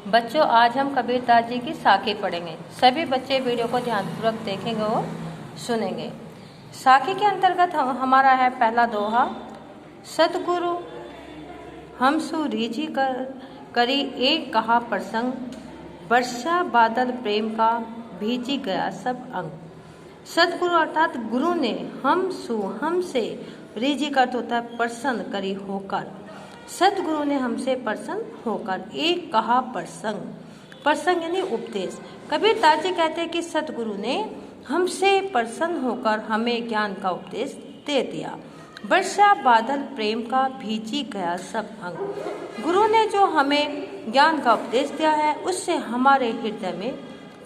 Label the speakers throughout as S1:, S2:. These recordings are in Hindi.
S1: बच्चों, आज हम कबीरदास जी की साखी पढ़ेंगे। सभी बच्चे वीडियो को ध्यानपूर्वक देखेंगे और सुनेंगे। साखी के अंतर्गत हमारा है पहला दोहा। सतगुरु हमसु रीझी करी एक कहा प्रसंग, वर्षा बादल प्रेम का भीजी गया सब अंग। सतगुरु अर्थात गुरु ने हमसे रीझी का होता है प्रसन्न करी होकर। सतगुरु ने हमसे प्रसन्न होकर एक कहा प्रसंग यानी उपदेश। कबीरदास जी कहते हैं कि सतगुरु ने हमसे प्रसन्न होकर हमें ज्ञान का उपदेश दे दिया। वर्षा बादल प्रेम का भीजी गया सब अंग। गुरु ने जो हमें ज्ञान का उपदेश दिया है उससे हमारे हृदय में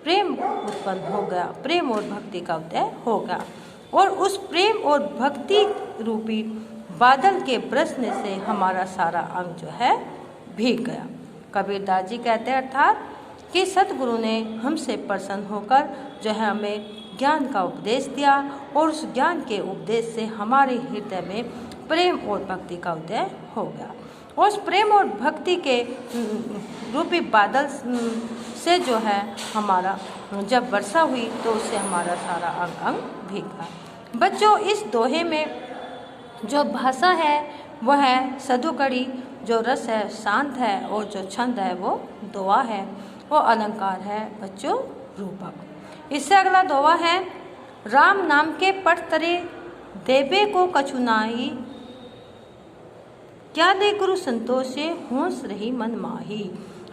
S1: प्रेम उत्पन्न हो गया, प्रेम और भक्ति का उदय हो गया और उस प्रेम और भक्ति रूपी बादल के बरसने से हमारा सारा अंग जो है भीग गया। कबीरदास जी कहते हैं अर्थात कि सतगुरु ने हमसे प्रसन्न होकर जो है हमें ज्ञान का उपदेश दिया और उस ज्ञान के उपदेश से हमारे हृदय में प्रेम और भक्ति का उदय हो गया। उस प्रेम और भक्ति के रूपी बादल से जो है हमारा जब वर्षा हुई तो उससे हमारा सारा अंग भीगा। बच्चों, इस दोहे में जो भाषा है वह है सधुकड़ी, जो रस है शांत है और जो छंद है वो दोहा है, वो अलंकार है बच्चों रूपक। इससे अगला दोहा है। राम नाम के पट तरे देवे को कछुनाई, क्या दे गुरु संतोषे होंस रही मन माही।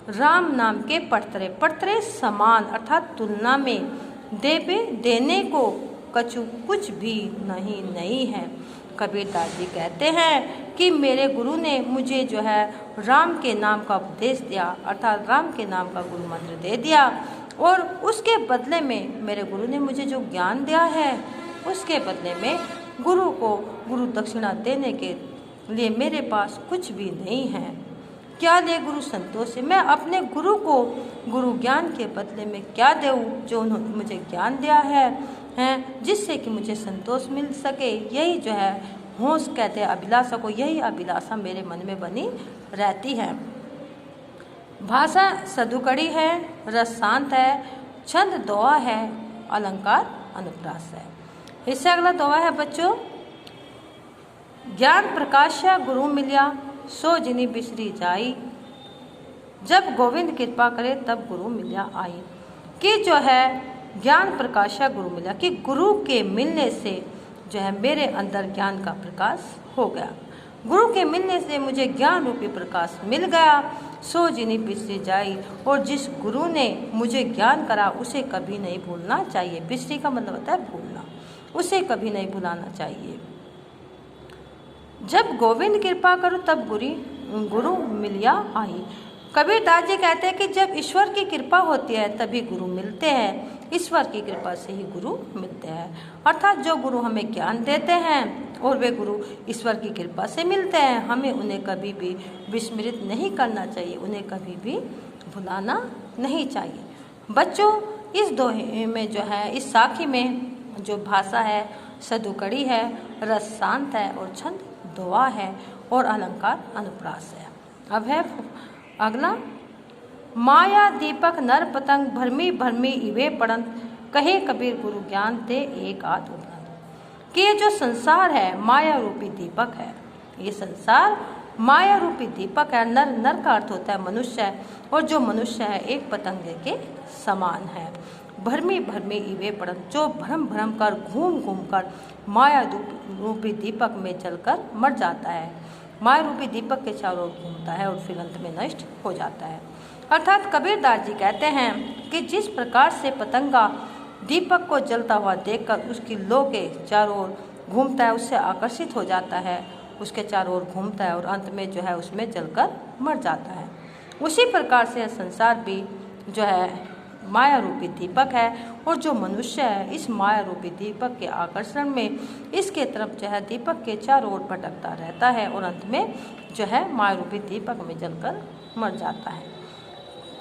S1: राम नाम के पटतरे समान अर्थात तुलना में, देवे देने को, कछु कुछ भी नहीं है। कबीरदास जी कहते हैं कि मेरे गुरु ने मुझे जो है राम के नाम का उपदेश दिया अर्थात राम के नाम का गुरु मंत्र दे दिया और उसके बदले में मेरे गुरु ने मुझे जो ज्ञान दिया है उसके बदले में गुरु को गुरु दक्षिणा देने के लिए मेरे पास कुछ भी नहीं है। क्या दे गुरु संतोष से, मैं अपने गुरु को गुरु ज्ञान के बदले में क्या दूँ जो उन्होंने मुझे ज्ञान दिया है जिससे कि मुझे संतोष मिल सके। यही जो है होश कहते हैं अभिलाषा को, यही अभिलाषा मेरे मन में बनी रहती है। भाषा सधुकड़ी है, रस शांत है, छंद दोहा है, अलंकार अनुप्रास है। इससे अगला दोहा है बच्चों। ज्ञान प्रकाशा गुरु मिलिया सो जिनी बिसरी जाई, जब गोविंद कृपा करे तब गुरु मिलिया आई। कि जो है ज्ञान प्रकाशा गुरु मिला, कि गुरु के मिलने से जो है मेरे अंदर ज्ञान का प्रकाश हो गया। गुरु के मिलने से मुझे ज्ञान रूपी प्रकाश मिल गया। सो जिनी बिसरी जाई, और जिस गुरु ने मुझे ज्ञान करा उसे कभी नहीं भूलना चाहिए। बिसरी का मतलब होता है भूलना, उसे कभी नहीं भुलाना चाहिए। जब गोविंद कृपा करो तब गुरु मिलिया आई। कबीरदास जी कहते हैं कि जब ईश्वर की कृपा होती है तभी गुरु मिलते हैं, ईश्वर की कृपा से ही गुरु मिलते हैं। अर्थात जो गुरु हमें ज्ञान देते हैं और वे गुरु ईश्वर की कृपा से मिलते हैं, हमें उन्हें कभी भी विस्मृत नहीं करना चाहिए, उन्हें कभी भी भुलाना नहीं चाहिए। बच्चों, इस दोहे में जो है इस साखी में जो भाषा है सधुकड़ी है, रस शांत है और छंद दोहा है और अलंकार अनुप्रास है। अब है अगला। माया दीपक नर पतंग भरमी इवे पड़न, कहे कबीर गुरु ज्ञान ते एक आध उपरंत। कि ये जो संसार है माया रूपी दीपक है, ये संसार माया रूपी दीपक है। नर का अर्थ होता है मनुष्य, और जो मनुष्य है एक पतंगे के समान है। भरमी इवे पड़न, जो भ्रम कर घूम कर माया रूपी दीपक में जलकर मर जाता है। माया रूपी दीपक के चारों ओर घूमता है और फिर अंत में नष्ट हो जाता है। अर्थात कबीरदास जी कहते हैं कि जिस प्रकार से पतंगा दीपक को जलता हुआ देखकर उसकी लौ के चारों ओर घूमता है, उससे आकर्षित हो जाता है, उसके चारों ओर घूमता है और अंत में जो है उसमें जलकर मर जाता है, उसी प्रकार से संसार भी जो है माया रूपी दीपक है। और जो मनुष्य है इस माया रूपी दीपक के आकर्षण में इसके तरफ जो है दीपक के चारों ओर भटकता रहता है और अंत में जो है माया रूपी दीपक में जलकर मर जाता है।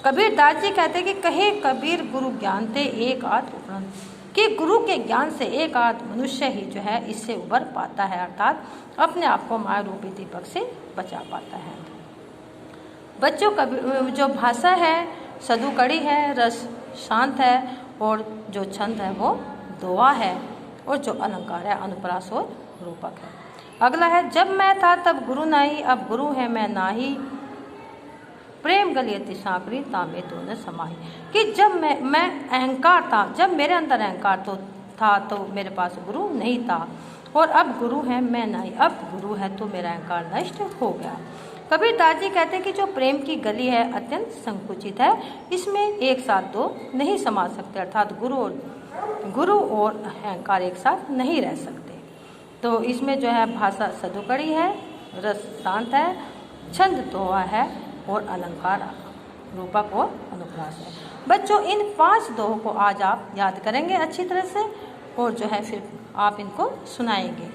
S1: कबीरदास जी कहते हैं कि कहे कबीर गुरु ज्ञान ते एक आध उपरंत, कि गुरु के ज्ञान से एक आध मनुष्य ही जो है इससे उबर पाता है, अर्थात अपने आप को माया रूपी दीपक से बचा पाता है। बच्चों, जो भाषा है सदुकड़ी है, रस शांत है, और जो छंद है वो दोहा है, और जो अलंकार है अनुप्रास और रूपक है। अगला है, जब मैं था तब गुरु नाही, अब गुरु है मैं नाही, प्रेम गलियति सांकरी तामे तो न समाई। कि जब मैं अहंकार था, जब मेरे अंदर अहंकार तो था तो मेरे पास गुरु नहीं था, और अब गुरु है मैं नहीं, अब गुरु है तो मेरा अहंकार नष्ट हो गया। कबीरदास जी कहते हैं कि जो प्रेम की गली है अत्यंत संकुचित है, इसमें एक साथ दो नहीं समा सकते, अर्थात गुरु और अहंकार एक साथ नहीं रह सकते। तो इसमें जो है भाषा सदुकड़ी है, रस शांत है, छंद दोहा है, और अलंकार रूपक और अनुप्रास है। बच्चों, इन 5 दोहों को आज आप याद करेंगे अच्छी तरह से, और जो है फिर आप इनको सुनाएंगे।